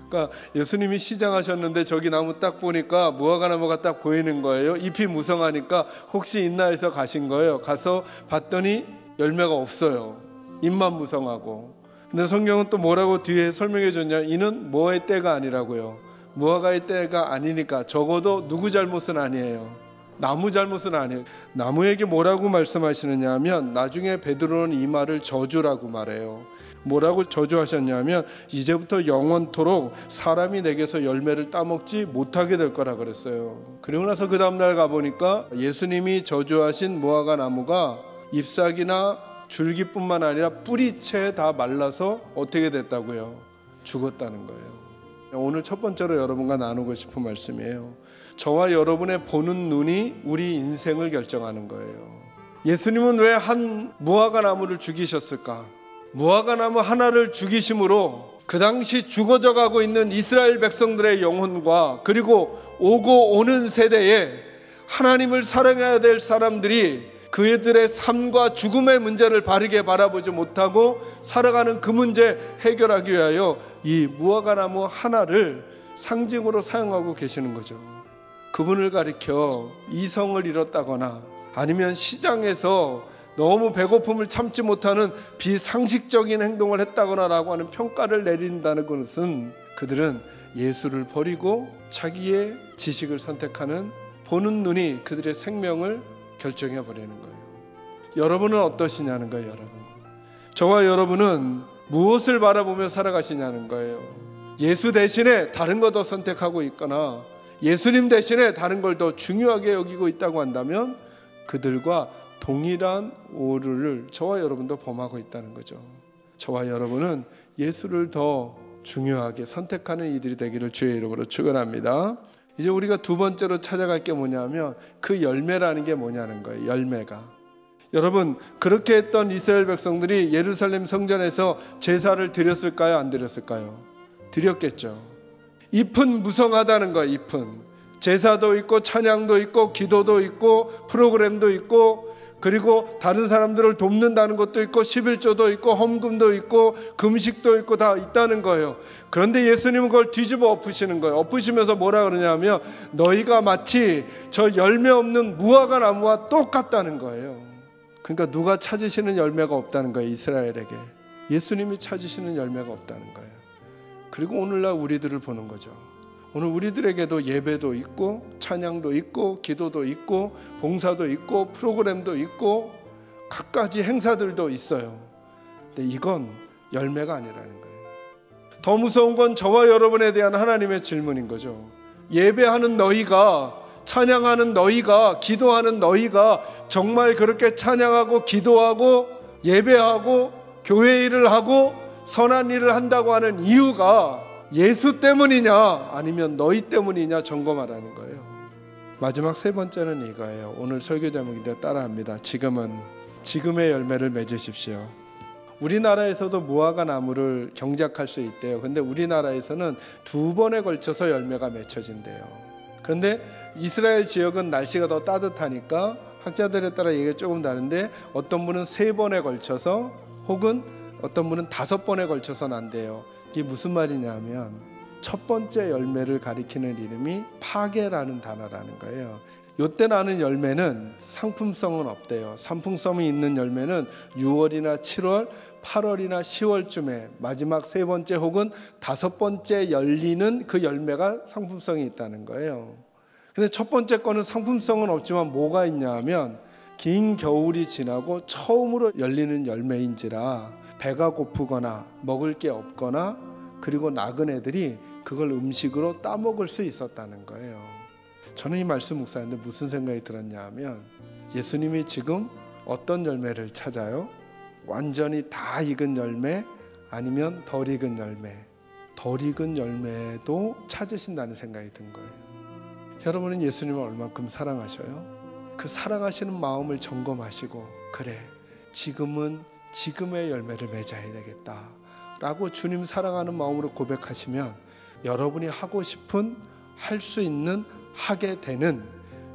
그러니까 예수님이 시장하셨는데 저기 나무 딱 보니까 무화과나무가 딱 보이는 거예요. 잎이 무성하니까 혹시 있나 해서 가신 거예요. 가서 봤더니 열매가 없어요. 잎만 무성하고. 근데 성경은 또 뭐라고 뒤에 설명해 줬냐, 이는 뭐의 때가 아니라고요. 무화과의 때가 아니니까 적어도 누구 잘못은 아니에요. 나무 잘못은 아니에요. 나무에게 뭐라고 말씀하시느냐 하면 나중에 베드로는 이 말을 저주라고 말해요. 뭐라고 저주하셨냐면 이제부터 영원토록 사람이 내게서 열매를 따먹지 못하게 될 거라 그랬어요. 그리고 나서 그 다음날 가보니까 예수님이 저주하신 무화과 나무가 잎사귀나 줄기뿐만 아니라 뿌리채 다 말라서 어떻게 됐다고요? 죽었다는 거예요. 오늘 첫 번째로 여러분과 나누고 싶은 말씀이에요. 저와 여러분의 보는 눈이 우리 인생을 결정하는 거예요. 예수님은 왜 한 무화과 나무를 죽이셨을까? 무화과 나무 하나를 죽이심으로 그 당시 죽어져 가고 있는 이스라엘 백성들의 영혼과 그리고 오고 오는 세대에 하나님을 사랑해야 될 사람들이 그들의 삶과 죽음의 문제를 바르게 바라보지 못하고 살아가는 그 문제 해결하기 위하여 이 무화과 나무 하나를 상징으로 사용하고 계시는 거죠. 그분을 가리켜 이성을 잃었다거나 아니면 시장에서 너무 배고픔을 참지 못하는 비상식적인 행동을 했다거나 라고 하는 평가를 내린다는 것은 그들은 예수를 버리고 자기의 지식을 선택하는 보는 눈이 그들의 생명을 결정해 버리는 거예요. 여러분은 어떠시냐는 거예요. 여러분, 저와 여러분은 무엇을 바라보며 살아가시냐는 거예요. 예수 대신에 다른 거 더 선택하고 있거나 예수님 대신에 다른 걸 더 중요하게 여기고 있다고 한다면 그들과 동일한 오류를 저와 여러분도 범하고 있다는 거죠. 저와 여러분은 예수를 더 중요하게 선택하는 이들이 되기를 주의 이름으로 축원합니다. 이제 우리가 두 번째로 찾아갈 게 뭐냐면 그 열매라는 게 뭐냐는 거예요. 열매가. 여러분, 그렇게 했던 이스라엘 백성들이 예루살렘 성전에서 제사를 드렸을까요? 안 드렸을까요? 드렸겠죠. 잎은 무성하다는 거예요. 잎은 제사도 있고 찬양도 있고 기도도 있고 프로그램도 있고 그리고 다른 사람들을 돕는다는 것도 있고 11조도 있고 헌금도 있고 금식도 있고 다 있다는 거예요. 그런데 예수님은 그걸 뒤집어 엎으시는 거예요. 엎으시면서 뭐라 그러냐면 너희가 마치 저 열매 없는 무화과 나무와 똑같다는 거예요. 그러니까 누가 찾으시는 열매가 없다는 거예요. 이스라엘에게 예수님이 찾으시는 열매가 없다는 거예요. 그리고 오늘날 우리들을 보는 거죠. 오늘 우리들에게도 예배도 있고 찬양도 있고 기도도 있고 봉사도 있고 프로그램도 있고 갖가지 행사들도 있어요. 근데 이건 열매가 아니라는 거예요. 더 무서운 건 저와 여러분에 대한 하나님의 질문인 거죠. 예배하는 너희가, 찬양하는 너희가, 기도하는 너희가 정말 그렇게 찬양하고 기도하고 예배하고 교회 일을 하고 선한 일을 한다고 하는 이유가 예수 때문이냐 아니면 너희 때문이냐 점검하라는 거예요. 마지막 세 번째는 이거예요. 오늘 설교 제목인데 따라합니다. 지금의 열매를 맺으십시오. 우리나라에서도 무화과 나무를 경작할 수 있대요. 근데 우리나라에서는 2번에 걸쳐서 열매가 맺혀진대요. 그런데 이스라엘 지역은 날씨가 더 따뜻하니까 학자들에 따라 얘기가 조금 다른데 어떤 분은 3번에 걸쳐서 혹은 어떤 분은 5번에 걸쳐서 난대요. 이게 무슨 말이냐면 첫 번째 열매를 가리키는 이름이 파괴라는 단어라는 거예요. 요때 나는 열매는 상품성은 없대요. 상품성이 있는 열매는 6월이나 7월, 8월이나 10월쯤에 마지막 3번째 혹은 5번째 열리는 그 열매가 상품성이 있다는 거예요. 근데 첫 번째 거는 상품성은 없지만 뭐가 있냐 하면 긴 겨울이 지나고 처음으로 열리는 열매인지라 배가 고프거나 먹을 게 없거나 그리고 나그네들이 그걸 음식으로 따먹을 수 있었다는 거예요. 저는 이 말씀 묵상하는데 무슨 생각이 들었냐 하면 예수님이 지금 어떤 열매를 찾아요? 완전히 다 익은 열매 아니면 덜 익은 열매, 덜 익은 열매도 찾으신다는 생각이 든 거예요. 여러분은 예수님을 얼만큼 사랑하셔요? 그 사랑하시는 마음을 점검하시고 그래, 지금은 지금의 열매를 맺어야 되겠다 라고 주님 사랑하는 마음으로 고백하시면 여러분이 하고 싶은, 할 수 있는, 하게 되는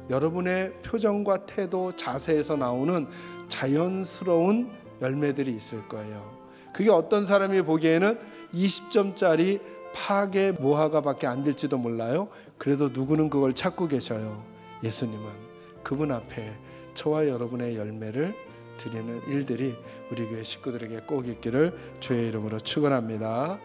여러분의 표정과 태도, 자세에서 나오는 자연스러운 열매들이 있을 거예요. 그게 어떤 사람이 보기에는 20점짜리 파괴 무화과밖에 안 될지도 몰라요. 그래도 누구는 그걸 찾고 계셔요. 예수님은 그분 앞에 저와 여러분의 열매를 드리는 일들이 우리 교회 식구들에게 꼭 있기를 주의 이름으로 축원합니다.